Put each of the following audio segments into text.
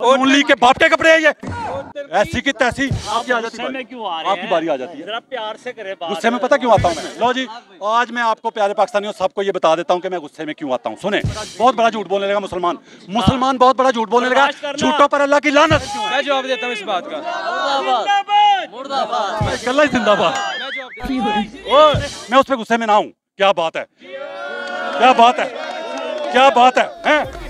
नून league के बाप के कपड़े हैं ये, ऐसी की तैसी। आपकी आ जाती है, क्यों आ रहे हैं? आपकी बारी आ जाती है। जरा प्यार से करे बात। गुस्से में पता क्यों आता हूँ मैं? लो जी, आज मैं आपको प्यारे पाकिस्तानियों सबको ये बता देता हूँ कि मैं गुस्से में क्यों आता हूँ। सुने, बहुत बड़ा झूठ बोलने लगा मुसलमान बहुत बड़ा झूठ बोलने लगा। झूठों पर अल्लाह की लानत। मैं जवाब देता हूँ इस बात का। कल्ला ही जिंदाबाद। मैं उस पर गुस्से में ना हूँ। क्या बात है, क्या बात है, क्या बात है?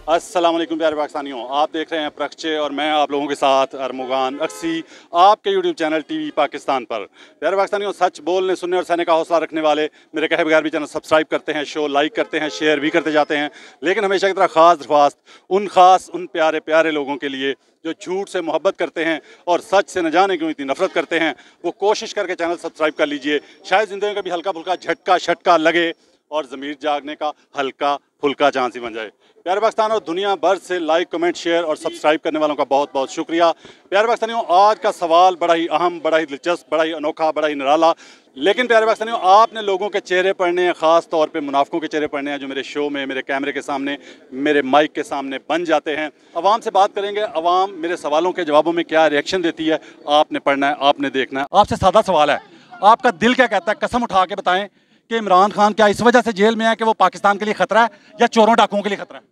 अस्सलाम वालेकुम प्यारे पाकिस्तानियों, आप देख रहे हैं प्रक्षे और मैं आप लोगों के साथ अरमुगान अक्सी, आपके यूट्यूब चैनल टीवी पाकिस्तान पर। प्यारे पाकिस्तानियों, सच बोलने, सुनने और सहने का हौसला रखने वाले मेरे कहे बगैर भी चैनल सब्सक्राइब करते हैं, शो लाइक करते हैं, शेयर भी करते जाते हैं। लेकिन हमेशा की तरह ख़ास दरख्वास्त उन प्यारे प्यारे लोगों के लिए जो झूठ से मोहब्बत करते हैं और सच से न जाने क्यों इतनी नफरत करते हैं, वो कोशिश करके चैनल सब्सक्राइब कर लीजिए। शायद ज़िंदगी का भी हल्का फुल्का झटका शटका लगे और ज़मीर जागने का हल्का फुल्का चांस ही बन जाए। प्यारे पाकिस्तान और दुनिया भर से लाइक, कमेंट, शेयर और सब्सक्राइब करने वालों का बहुत बहुत शुक्रिया। प्यारे पाकिस्तानियों, आज का सवाल बड़ा ही अहम, बड़ा ही दिलचस्प, बड़ा ही अनोखा, बड़ा ही निराला। लेकिन प्यारे पाकिस्तानियों, आपने लोगों के चेहरे पढ़ने हैं, ख़ास तौर पे मुनाफिकों के चेहरे पढ़ने हैं जो मेरे शो में, मेरे कैमरे के सामने, मेरे माइक के सामने बन जाते हैं। अवाम से बात करेंगे, अवाम मेरे सवालों के जवाबों में क्या रिएक्शन देती है, आपने पढ़ना है, आपने देखना है। आपसे सादा सवाल है, आपका दिल क्या कहता है? कसम उठा के बताएं कि इमरान खान क्या इस वजह से जेल में है कि वो पाकिस्तान के लिए खतरा है या चोरों डाकुओं के लिए खतरा है?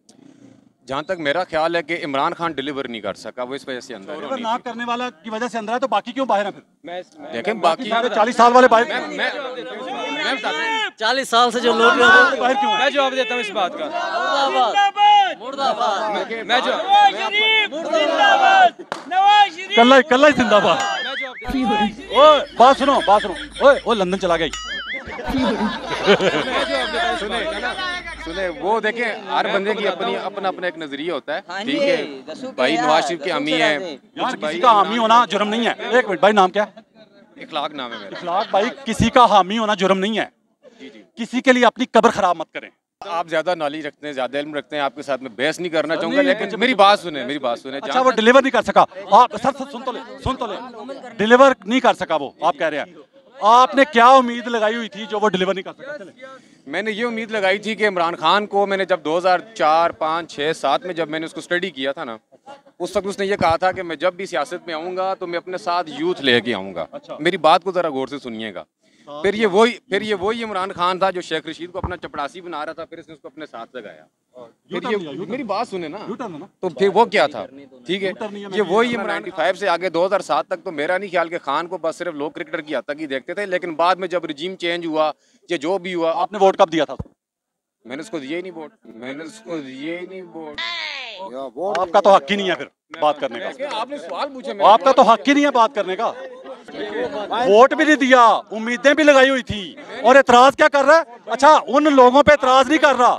जहाँ तक मेरा ख्याल है कि इमरान खान डिलीवर नहीं कर सका, वो इस वजह से अंदर डिलीवर ना करने वाला की वजह से अंदर है, तो बाकी क्यों बाहर है फिर? देखें बाकी 40 साल वाले बाहर, मैं 40 साल से जो लोग हैं बाहर क्यों है? मैं जवाब देता हूँ इस बात का। मैं कल्ला ही जिंदाबाद। ओए बात सुनो, ओए वो लंदन चला गई। सुने वो देखें, हर बंदे की अपनी अपना एक नजरिया होता है, ठीक है भाई। नवाज शरीफ के अमी हैं, यार किसी का हामी होना जुर्म नहीं है। एक मिनट भाई, नाम क्या है? इखलाक नाम है मेरा। इखलाक भाई, किसी का हामी होना जुर्म नहीं है। किसी के लिए अपनी कब्र खराब मत करें। आप ज्यादा नॉलेज रखते हैं, ज्यादा इल्म रखते हैं, आपके साथ में बहस नहीं करना चाहूंगा, लेकिन मेरी बात सुने। अच्छा, वो डिलीवर नहीं कर सका? आप सर सुन तो ले, डिलीवर नहीं कर सका वो, आप कह रहे हैं। आपने क्या उम्मीद लगाई हुई थी जो वो डिलीवर नहीं कर सका? चले। मैंने ये उम्मीद लगाई थी कि इमरान खान को, मैंने जब 2004, 5, 6, 7 में जब मैंने उसको स्टडी किया था ना, उस वक्त उसने ये कहा था कि मैं जब भी सियासत में आऊँगा तो मैं अपने साथ यूथ लेके आऊँगा। अच्छा। मेरी बात को ज़रा गौर से सुनिएगा। फिर ये वही इमरान खान था जो शेख रशीद को अपना चपड़ासी बना रहा था, फिर इसने उसको अपने साथ लगाया। फिर ये मेरी बात सुने ना, तो फिर वो क्या था, ठीक है, ये वही इमरान 95 से आगे 2007 तक तो मेरा नहीं ख्याल कि खान को बस सिर्फ लोग क्रिकेटर की हद तक ही देखते थे। लेकिन बाद में जब रिजीम चेंज हुआ या जो भी हुआ, आपने वोट कब दिया था? मैंने उसको दिया ही नहीं वोट। आपका तो हक ही नहीं है फिर बात करने का। आपने सवाल पूछा, आपका तो हक ही नहीं है बात करने का। वोट भी नहीं दिया, उम्मीदें भी लगाई हुई थी, और एतराज क्या कर रहा है? अच्छा, उन लोगों पे एतराज नहीं कर रहा।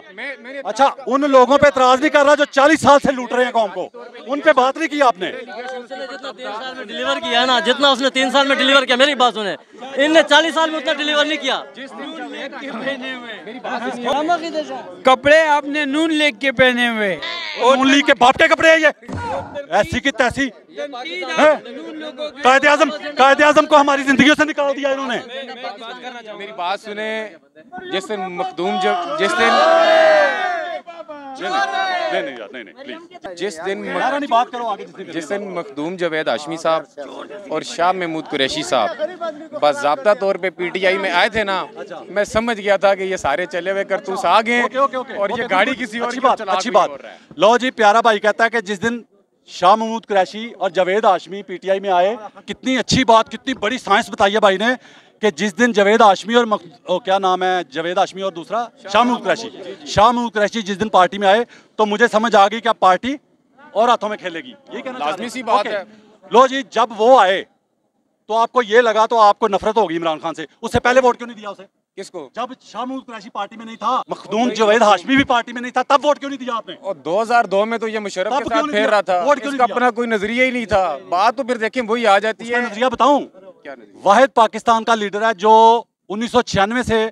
अच्छा, उन लोगों पे एतराज नहीं कर रहा जो 40 साल से लूट रहे हैं कौम को, उन पे बात नहीं की आपने। जितना 3 साल में डिलीवर किया ना, जितना उसने 3 साल में डिलीवर किया, मेरी बात सुने, इनने 40 साल में उतना डिलीवर नहीं किया। कपड़े आपने नून लीग के पहने हुए, नून लीग के बाप के कपड़े हैं ये, ऐसी की तैसी। कायदे आज़म को हमारी जिंदगियों से निकाल दिया इन्होंने। मेरी बात सुने, जिस दिन मखदूम जिस दिन मखदूम जावेद हाशमी साहब और शाह महमूद कुरैशी साहब बाज़ाब्ता तौर पे पीटीआई में आए थे ना, मैं समझ गया था कि ये सारे चले हुए करतूस आ गए और ये गाड़ी किसी और की। अच्छी बात। लो जी, प्यारा भाई कहता है कि जिस दिन शाह महमूद कुरैशी और जावेद हाशमी पीटीआई में आए, कितनी अच्छी बात, कितनी बड़ी साइंस बताई है भाई ने कि जिस दिन जावेद हाशमी और क्या नाम है, जावेद हाशमी और दूसरा शाह महमूद कुरैशी जिस दिन पार्टी में आए, तो मुझे समझ आ गई कि अब पार्टी और हाथों में खेलेगी। ये कहना लाजमी सी बात है। लो जी, जब वो आए तो आपको ये लगा, तो आपको नफरत होगी इमरान खान से। उससे पहले वोट क्यों नहीं दिया उसे? किसको? जब शाह महमूद कुरैशी पार्टी में नहीं था, मखदूम जावेद हाशमी भी पार्टी में नहीं था, तब वोट क्यों नहीं दिया आपने? और 2002 में तो ये मुशर्रफ के साथ फेर रहा था, इसका अपना कोई नजरिया ही नहीं था। बात तो फिर देखें वही आ जाती है। नजरिया बताऊं, वाहिद पाकिस्तान का लीडर है जो 1996 से,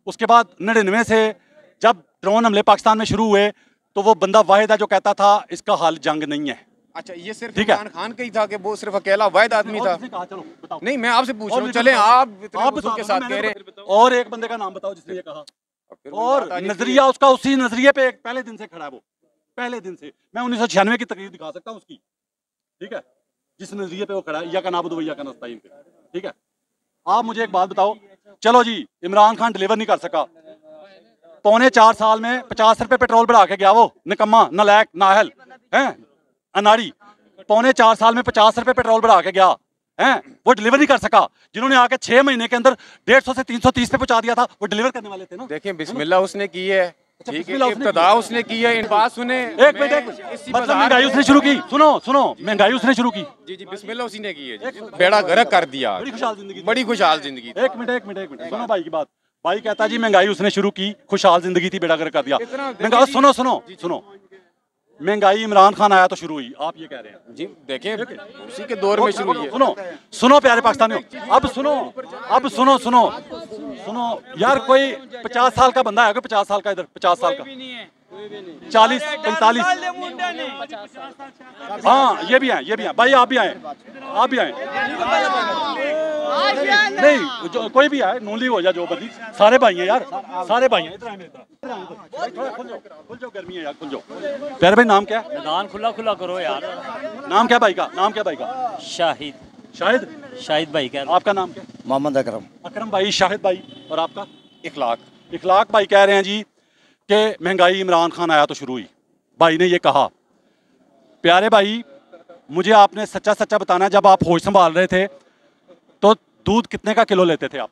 उसके बाद 99 से जब ड्रोन हमले पाकिस्तान में शुरू हुए, तो वो बंदा वाहिद है जो कहता था इसका हाल जंग नहीं है। अच्छा, ये सिर्फ इमरान खान का ही था कि वो सिर्फ अकेला वाहिद आदमी था? नहीं, मैं आपसे पूछ रहा हूँ, चले आप के साथ कह रहे, और एक बंदे का नाम बताओ जिसने ये कहा, और नजरिया उसका उसी नजरिए पे पहले दिन से खड़ा है वो। पहले दिन से। मैं 1996 की तकरीर दिखा सकता हूँ उसकी, ठीक है, जिस नजरिए पे वो खड़ा है, या का नाबुद या का नस्ताईन पे, ठीक है। आप मुझे एक बात बताओ, चलो जी इमरान खान डिलीवर नहीं कर सका, 3.25 साल में 50 रुपए पेट्रोल बढ़ा के गया, वो निकम्मा, नालायक, नाहल है, अनाड़ी, 3.25 साल में 50 रुपए पेट्रोल बढ़ा के गया है, वो डिलीवर नहीं कर सका। जिन्होंने आके 6 महीने के अंदर 150 से 330 पे पहुंचा दिया था, वो डिलीवर करने वाले थे ना। देखिए बिस्मिल्लाह उसने की है, ठीक है, इब्तिदा उसने की है, इन बात सुने। एक मिनट, मतलब महंगाई उसने शुरू की, सुनो सुनो, महंगाई उसने शुरू की। जी जी बिस्मिल्लाह उसी ने की है जी, बेड़ा गर्क कर दिया, बड़ी खुशहाल जिंदगी, बड़ी खुशहाल जिंदगी। एक मिनट सुनो भाई की बात। भाई कहता जी महंगाई उसने शुरू की, खुशहाल जिंदगी थी, बेड़ा गर्क कर दिया। महंगाई सुनो सुनो सुनो, महंगाई इमरान खान आया तो शुरू हुई, आप ये कह रहे हैं जी। देखें उसी के दौर में शुरू हुई है। सुनो सुनो प्यारे पाकिस्तानियों, अब सुनो, अब सुनो सुनो सुनो यार, कोई 50 साल का बंदा है, कोई 50 साल का, इधर 50 साल का, 40 45, हाँ ये भी हैं भाई, आप भी आए, आप भी आए, नहीं जो कोई भी आए, नून लीग हो जाए जो बंदी, सारे भाई हैं यार, सारे भाई हैं, इधर आए, खुल जाओ, गर्मी है यार, खुल जाओ। प्यारे भाई नाम क्या है? मैदान खुला खुला करो यार। नाम क्या भाई का? नाम क्या भाई का? शाहिद। शाहिद? शाहिद भाई क्या? आपका नाम क्या? मोहम्मद अकरम। अकरम भाई, शाहिद भाई, और आपका? इखलाक। इखलाक भाई कह रहे हैं जी कि महंगाई इमरान खान आया तो शुरू हुई। भाई ने ये कहा। प्यारे भाई मुझे आपने सच्चा सच्चा बताना है, जब आप होश संभाल रहे थे तो दूध कितने का किलो लेते थे आप?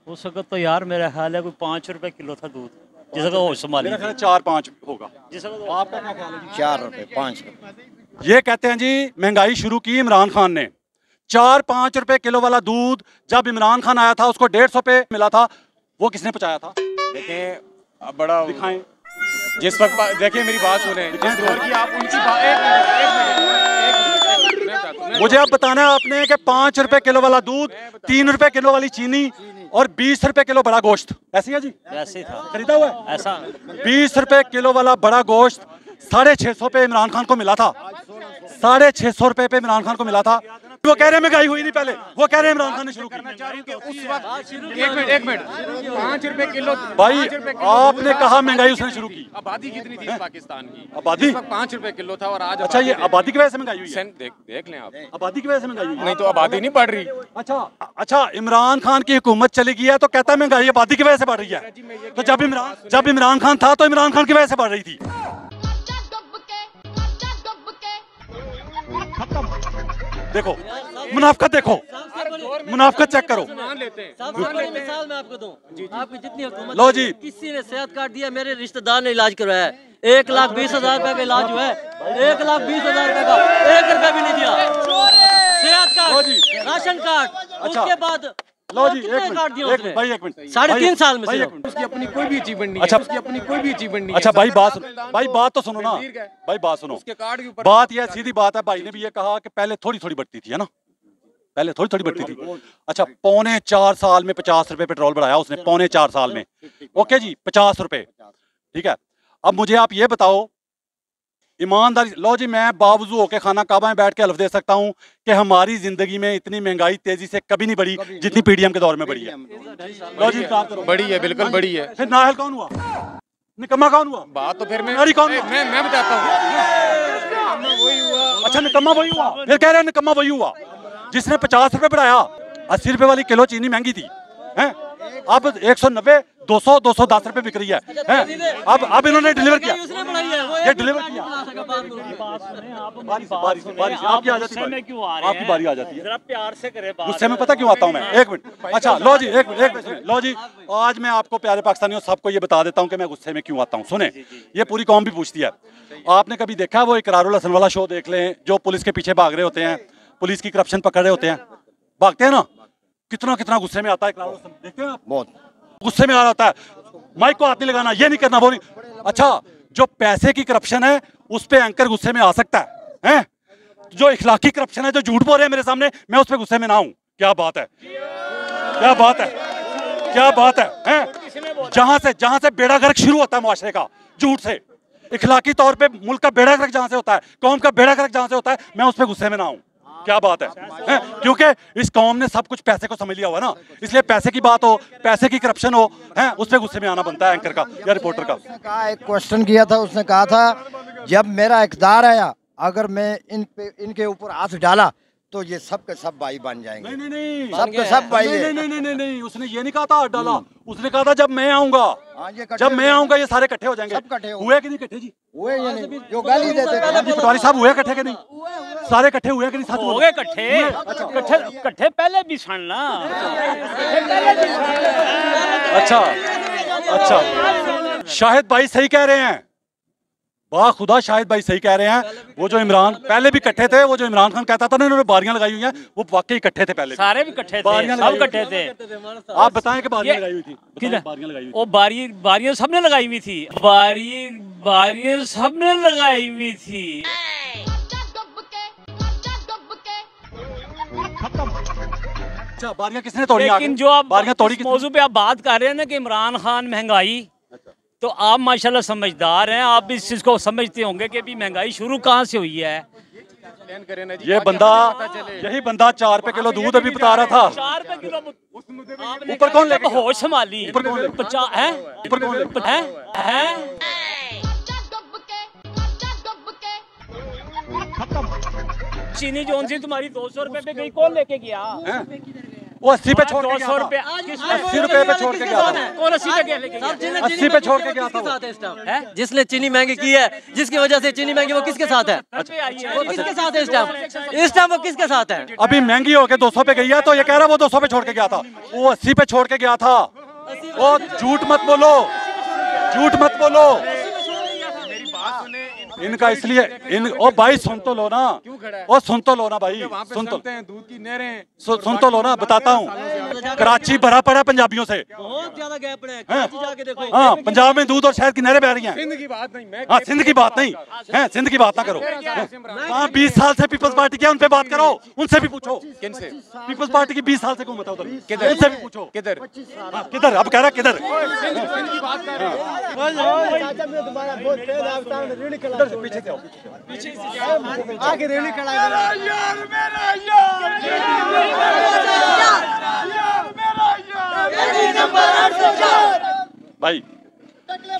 उस वक्त तो यार मेरा ख्याल है कोई 5 रुपए किलो था दूध, जिस वक्त होश संभाली। मेरा ख्याल है 4-5 होगा। जिस वक्त आपका क्या ख्याल है जी? 4 रुपए 5 रुपए। ये कहते हैं जी महंगाई शुरू की इमरान खान ने। 4-5 रुपए किलो वाला दूध जब इमरान खान आया था, उसको 150 पे मिला था, वो किसने पहुंचाया था? देखें अब बड़ा दिखाएं। जिस वक्त, देखिए मेरी बात सुने, जिस दौर की आप उनकी मुझे अब बताना है आपने कि 5 रुपए किलो वाला दूध, 3 रुपए किलो वाली चीनी और 20 रुपए किलो बड़ा गोश्त, ऐसे है जी? ऐसे था, खरीदा हुआ है ऐसा। 20 रुपए किलो वाला बड़ा गोश्त 650 पे इमरान खान को मिला था, 650 रुपए पे इमरान खान को मिला था। वो कह रहे हैं महंगाई हुई नहीं पहले, वो कह रहे हैं इमरान खान ने शुरू की। उस वक्त एक मिनट 5 रुपए किलो भाई आपने कहा महंगाई उसने शुरू की। आबादी कितनी थी पाकिस्तान की? आबादी 5 रुपए किलो था, और आज अच्छा ये आबादी की वजह से महंगाई हुई है? देख लें आप, आबादी की वजह से महंगाई हुई है? नहीं तो आबादी नहीं बढ़ रही। अच्छा इमरान खान की हुकूमत चली गई है तो कहता है महंगाई आबादी की वजह से बढ़ रही है। तो जब इमरान खान था तो इमरान खान की वजह से बढ़ रही थी। देखो मुनाफकत, देखो मुनाफकत चेक करो। सबसे बड़ी मिसाल मैं आपको दूं, आपकी जितनी हुकूमत, लो जी, किसी ने सेहत कार्ड दिया, मेरे रिश्तेदार ने इलाज करवाया है, 1,20,000 रुपए का इलाज हुआ है, 1,20,000 रुपए का 1 रुपया भी नहीं दिया। सेहत कार्ड, राशन कार्ड, उसके बाद लो जी एक मिनट भाई, 1 मिनट, 3.5 साल में सिर्फ। उसकी अपनी कोई भी अचीवमेंट नहीं अच्छा, है, उसकी अपनी कोई भी अचीवमेंट नहीं अच्छा है। भाई बात तो सुनो ना, भाई बात सुनो। उसके कार्ड के ऊपर बात यह सीधी बात है, भाई ने भी ये कहा कि पहले थोड़ी थोड़ी बढ़ती थी, है ना, पहले थोड़ी थोड़ी बढ़ती थी। अच्छा 4.25 साल में 50 रुपए पेट्रोल बढ़ाया उसने, 4.25 साल में, ओके जी 50 रुपए, ठीक है। अब मुझे आप ये बताओ ईमानदारी, लो जी मैं बावजूद होके खाना काबा में बैठ के हल्फ दे सकता हूँ कि हमारी जिंदगी में इतनी महंगाई तेजी से कभी नहीं बढ़ी जितनी पीडीएम के दौर में बढ़ी है। लो जी बड़ी है, बिल्कुल बड़ी है। फिर नाहल कौन हुआ, निकम्मा कौन हुआ? बात तो फिर कौन हुआ? मैं बताता हूँ। वही हुआ। अच्छा निकम्मा वही हुआ, फिर कह रहे हैं निकम्मा वही हुआ जिसने 50 रुपए बढ़ाया। 80 रुपए वाली किलो चीनी महंगी थी, हैं? अब 190, 200, 210 रुपए बिक रही है, हैं? अब इन्होंने डिलीवर किया, ये डिलीवर किया। आपकी आ जाती है, आपकी बारी आ जाती है, प्यार से करे बात। गुस्से में पता क्यों आता हूँ मैं? 1 मिनट। अच्छा लो जी एक मिनट, लो जी आज मैं आपको प्यारे पाकिस्तानियों सबको ये बता देता हूँ कि मैं गुस्से में क्यों आता हूँ। सुने, ये पूरी कौम भी पूछती है। आपने कभी देखा वो इकरारुल हसन वाला शो देख लें, जो पुलिस के पीछे भाग रहे होते हैं, पुलिस की करप्शन पकड़ रहे होते हैं, भागते हैं ना, कितना गुस्से में आता है इकरारुल हसन, देखते हैं आप? बहुत गुस्से में आ रहा होता है, माइक को हाथ नहीं लगाना, ये नहीं करना, वो नहीं। अच्छा जो पैसे की करप्शन है उस पे एंकर गुस्से में आ सकता है, हैं? जो इखलाकी करप्शन है, जो झूठ बोल रहे हैं मेरे सामने, मैं उस पे गुस्से में ना हूं। क्या बात है, क्या बात है, क्या बात है, हैं? जहां से बेड़ा गर्क शुरू होता है मुआशरे का, झूठ से, इखलाकी तौर पे मुल्क का बेड़ा गर्क जहां से होता है, कौम का बेड़ा गर्क जहां से होता है, मैं उस पे गुस्से में ना हूं। क्या बात है? क्योंकि इस कौम ने सब कुछ पैसे को समझ लिया हुआ ना, इसलिए पैसे की बात हो, पैसे की करप्शन हो, हैं, उस पे गुस्से में आना बनता है एंकर का या रिपोर्टर का। कहा, एक क्वेश्चन किया था, उसने कहा था जब मेरा इक़्तिदार आया अगर मैं इनके ऊपर हाथ डाला तो ये सब के सब भाई बन जाएंगे। नहीं नहीं नहीं, सब के सब भाई। नहीं नहीं नहीं नहीं नहीं, उसने ये नहीं कहा था हाथ डाला, उसने कहा था जब मैं आऊंगा, जब मैं आऊंगा ये सारे इकट्ठे हो जाएंगे। सब इकट्ठे हुए कि नहीं इकट्ठे जी? हुए या नहीं? जो गाली देते थे पटवारी साहब हुए इकट्ठे के नहीं? सारे इकट्ठे हुए कि नहीं? सच हो गए इकट्ठे इकट्ठे पहले भी सुनना। अच्छा अच्छा, शाहिद भाई सही कह रहे हैं, वाह खुदा, शाहिद भाई सही कह रहे हैं। वो जो इमरान पहले भी इकट्ठे थे, वो जो इमरान खान कहता था ना इन्होंने बारियां लगाई हुई हैं, वो वाकई इकट्ठे थे पहले। सारे भी इकट्ठे थे, सब इकट्ठे थे। आप बताएं कि बारियां लगाई हुई थी? बारियां लगाई हुई थी? वो बारियां सबने लगाई हुई थी, बारियां सबने लगाई हुई थी। अच्छा, बारियां किसने तोड़ी? लेकिन जो आप बारियां तोड़ी किसने? मौजू पे आप बात कर रहे हैं ना कि इमरान खान महंगाई, तो आप माशाल्लाह समझदार हैं, आप इस चीज को समझते होंगे कि अभी महंगाई शुरू कहाँ से हुई है। ये बंदा, यही बंदा 4 रुपए किलो दूध अभी बता रहा था। 4 रुपए किलो ऊपर कौन लेके गया? होश संभाली। ऊपर कौन लेके गया? ऊपर कौन लेके गया? चीनी जोन सी तुम्हारी 200 रुपए पे गई, कौन लेके गया? वो 80 पे छोड़ के गया 200 था। रुपए 80 रुपए पे छोड़ के गया था। कौन 80 पे लेके गया? 80 पे छोड़ के गया था। जिसने चीनी महंगी की है, जिसकी वजह से चीनी महंगी, वो किसके साथ है? वो किसके साथ है इस टाइम? इस टाइम वो किसके साथ है? अभी महंगी होके 200 पे गई है, तो ये कह रहा वो 200 पे छोड़ के गया था, वो 80 पे छोड़ के गया था। वो झूठ मत बोलो, झूठ मत बोलो। इनका इसलिए ओ भाई सुन तो लो ना, ओ सुन तो लो ना भाई, सुन तो दूध की नहरें, सुन तो लो ना, बताता हूँ। कराची भरा पड़ा पंजाबियों से, बहुत ज्यादा गैप है, कराची जाके देखो। हाँ, पंजाब में दूध और शहद की नहरें बह रही हैं। सिंध की बात नहीं, हाँ, सिंध की बात नहीं है, सिंध की बात ना करो। हाँ, 20 साल से पीपल्स पार्टी क्या, उन पे बात करो, उनसे भी पूछो। किनसे? पीपल्स पार्टी की 20 साल से हुकूमत है उधर, किधर? उनसे भी पूछो। किधर? किधर? अब कह रहा किधर? सिंध की बात कर रहे हैं। पीछे से आओ, आगे रेली खड़ा भाई।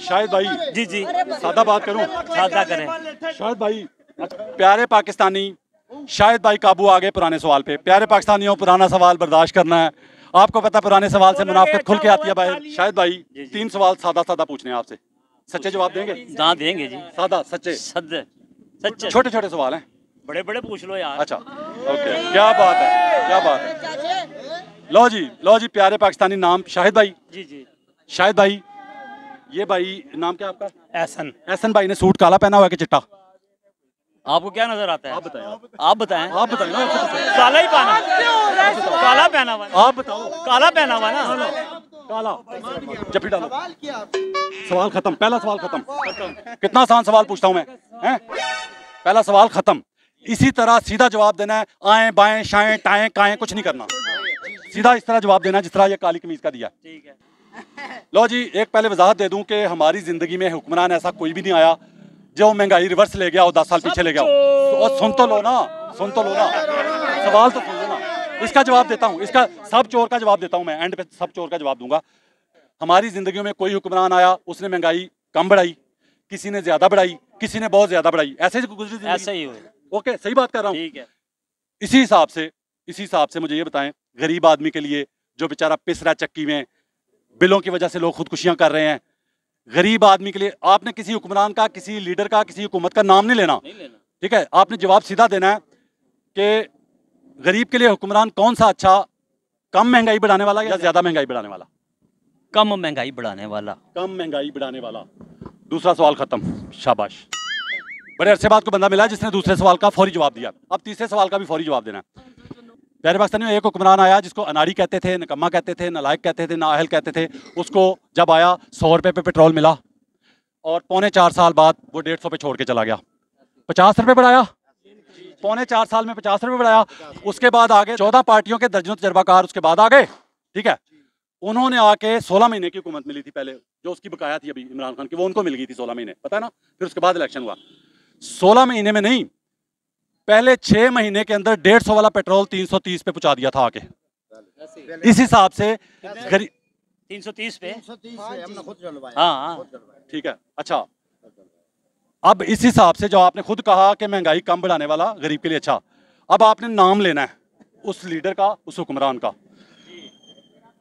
शाहिद भाई जी जी, सादा बात करूं? सादा करें। शाहिद भाई, प्यारे पाकिस्तानी, शाहिद भाई काबू आ गए पुराने सवाल पे। प्यारे पाकिस्तानियों, पुराना सवाल बर्दाश्त करना है। आपको पता पुराने सवाल से मुनाफिकत खुल के आती है बाहर। शाहिद भाई 3 सवाल सादा सादा पूछने हैं आपसे, सच्चे जवाब देंगे? हाँ देंगे जी, सादा सच्चे, सच्चे छोटे छोटे सवाल हैं। बड़े बड़े पूछ लो यार। अच्छा ओके, क्या बात है, क्या बात है। लो जी, प्यारे पाकिस्तानी, नाम शाहिद भाई। जी जी, शाहिद भाई, ये भाई नाम क्या आपका? एहसन। एहसन भाई ने सूट काला पहना हुआ है कि चिट्टा? आपको क्या नजर आता है? आप बताएं। आप बताएं। आप बताएं ना, काला ही पहना, काला पहना हुआ, आप बताओ। काला पहना हुआ ना, काला, जफ्फी डालो। सवाल खत्म, पहला सवाल खत्म। कितना आसान सवाल पूछता हूँ मैं, हैं? पहला सवाल खत्म। इसी तरह सीधा जवाब देना है, आए बाएं शाएं टाएं काएं कुछ नहीं करना, सीधा इस तरह जवाब देना जिस तरह ये काली कमीज का दिया। ठीक है। लो जी, एक पहले वजाहत दे दूं कि हमारी जिंदगी में हुक्मरान ऐसा कोई भी नहीं आया जो महंगाई रिवर्स ले गया हो, 10 साल पीछे ले गया हो। और सुन तो लो ना, सुन तो लो ना, सवाल तो सुन लो ना। इसका जवाब देता हूँ, इसका सब चोर का जवाब देता हूँ मैं, एंड पे सब चोर का जवाब दूंगा। हमारी जिंदगी में कोई हुक्मरान आया, उसने महंगाई कम बढ़ाई, किसी ने ज्यादा बढ़ाई, किसी ने बहुत ज्यादा बढ़ाई, ऐसे ही गुजरी जिंदगी। ऐसा ही हुआ। ओके, सही बात कर रहा हूँ। ठीक है। इसी हिसाब से मुझे ये बताएं, गरीब आदमी के लिए जो बेचारा पिस रहा है चक्की में, बिलों की वजह से लोग खुदकुशियां कर रहे हैं, गरीब आदमी के लिए आपने किसी हुक्मरान का, किसी लीडर का, किसी हुकूमत का नाम नहीं लेना, ठीक है? आपने जवाब सीधा देना है कि गरीब के लिए हुक्मरान कौन सा अच्छा, कम महंगाई बढ़ाने वाला या ज्यादा महंगाई बढ़ाने वाला? कम महंगाई बढ़ाने वाला। कम महंगाई बढ़ाने वाला। दूसरा सवाल खत्म, शाबाश। बड़े अरसे बाद को बंदा मिला जिसने दूसरे सवाल का फौरी जवाब दिया। अब तीसरे सवाल का भी फौरी जवाब देना है। प्यारे पाकिस्तानियों, एक हुक्मरान आया जिसको अनाड़ी कहते थे, नकम्मा कहते थे, नालायक कहते थे, नाअहल कहते थे। उसको जब आया 100 रुपये पे पेट्रोल मिला और 3.25 साल बाद वो 150 पे छोड़ के चला गया। 50 रुपये बढ़ाया, 3.25 साल में 50 रुपये बढ़ाया। उसके बाद आगे 14 पार्टियों के दर्जनों तजर्बाकार उसके बाद आ गए, ठीक है? उन्होंने आके 16 महीने की हुकूमत मिली थी पहले, जो उसकी बकाया थी अभी इमरान खान की, वो उनको मिल गई थी 16 महीने, पता है ना? फिर उसके बाद इलेक्शन हुआ। 16 महीने में नहीं, पहले 6 महीने के अंदर 150 वाला पेट्रोल 330 पे पहुंचा दिया था आके। इस हिसाब से 330 पे। हाँ ठीक है। अच्छा, अब इस हिसाब से जो आपने खुद कहा कि महंगाई कम बढ़ाने वाला गरीब के लिए अच्छा, अब आपने नाम लेना है उस लीडर का, उस हुक्मरान का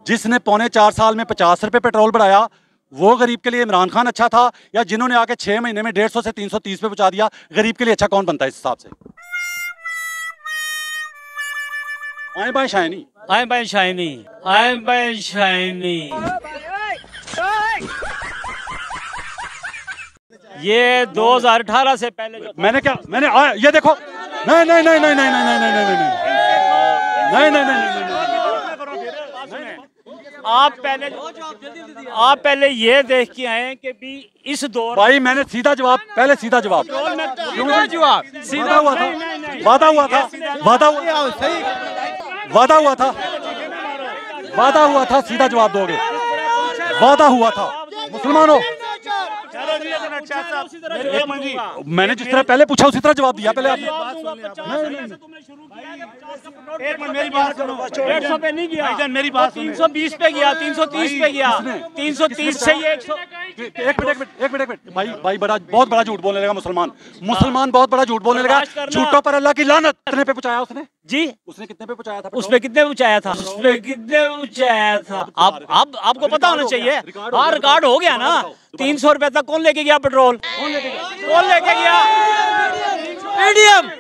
जिसने 4.25 साल में 50 रुपए पेट्रोल बढ़ाया। वो गरीब के लिए इमरान खान अच्छा था, या जिन्होंने आके 6 महीने में 150 से 330 पे पहुंचा दिया? गरीब के लिए अच्छा कौन बनता है इस हिसाब से? आए बाय शाइनी, आए बाय शाइनी, आए बाय शाइनी। ये 2018 से पहले जो मैंने क्या ये देखो, नहीं नहीं नहीं नहीं नहीं नहीं नहीं नहीं नहीं नहीं नहीं नहीं नहीं। आप पहले ये देख के आए कि भी इस दौर भाई मैंने सीधा जवाब, पहले सीधा जवाब, सीधा हुआ था, वादा हुआ था, वादा हुआ था, सीधा जवाब दोगे, वादा हुआ था। मुसलमानों, मैंने जिस तरह पहले पूछा उसी तरह जवाब दिया। पहले आपने मेरी बात सुनो, 150 पे नहीं गया, मेरी बात 320 पे गया, 330 पे गया, 330 से ये 100। एक मिनट भाई बहुत बड़ा झूठ बोलने लगा मुसलमान बहुत बड़ा झूठ बोलने लगा। झूठों पर अल्लाह की लानत। कितने पे पहुंचाया उसने जी? उसने कितने पे पहुंचाया था? उसमें कितने पहुंचाया था? आपको पता होना चाहिए। हाँ, रिकॉर्ड हो गया ना। 300 रुपए तक कौन लेके गया पेट्रोल? कौन लेके गया? पीडीएम।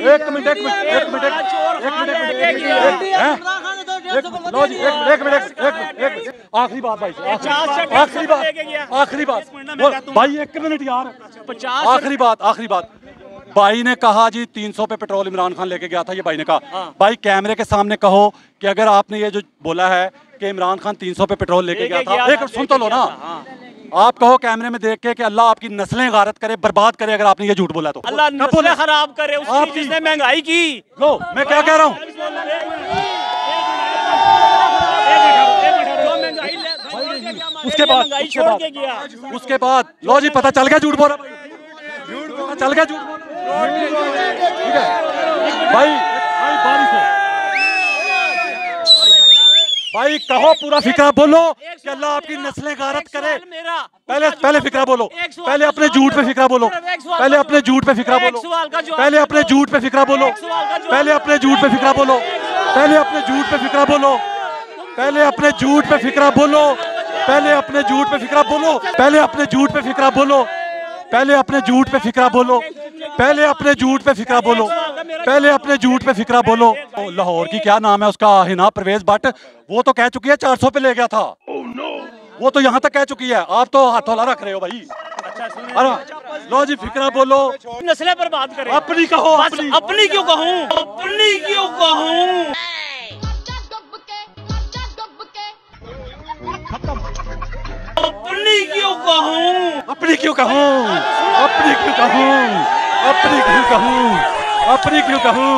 एक मिनट आखिरी बात भाई, आखिरी बात भाई, 1 मिनट यार, आखिरी बात। भाई ने कहा जी 300 पे पेट्रोल इमरान खान लेके गया था। ये भाई ने कहा, भाई कैमरे के सामने कहो कि अगर आपने ये जो बोला है कि इमरान खान 300 पे पेट्रोल लेके गया था, एक सुन तो लो ना। आप कहो कैमरे में देख के कि अल्लाह आपकी नस्लें गारत करे, बर्बाद करे, अगर आपने ये झूठ बोला तो। अल्लाह नस्लें खराब करे उसकी जिसने महंगाई की। लो मैं क्या कह रहा हूँ, उसके बाद लो जी पता चल गया झूठ बोल रहा, चल गया झूठ बोल ठीक है भाई बारिश है भाई, कहो पूरा फिक्रा बोलो कि अल्लाह आपकी नस्लें गारत करे। पहले फिक्रा बोलो, पहले अपने झूठ पे फिक्रा बोलो, पहले अपने झूठ पे फिक्रा बोलो, पहले अपने झूठ पे फिक्रा बोलो, पहले अपने झूठ पे फिक्रा बोलो, पहले अपने झूठ पे फिक्रा बोलो, पहले अपने झूठ पे फिक्रा बोलो, पहले अपने झूठ पे फिक्रा बोलो, पहले अपने झूठ पे फिक्रा बोलो, पहले अपने झूठ पे फिक्रा बोलो, पहले अपने झूठ पे फिक्रा बोलो, पहले अपने झूठ पे फिक्रा बोलो। लाहौर की क्या नाम है उसका, हिना परवेज भट्ट, वो तो कह चुकी है 400 पे ले गया था। वो तो यहाँ तक कह चुकी है, आप तो हाथोला रख रहे हो भाई। अरे लो जी फिक्रा बोलो, नस्लें बर्बाद करे। अपनी कहो, अपनी क्यों कहूँ, अपनी क्यों कहूँ? अपनी क्यों कहूँ, अपनी क्यों कहूँ, अपनी क्यों कहूँ, अपनी क्यों कहूँ, अपनी क्यों कहूँ।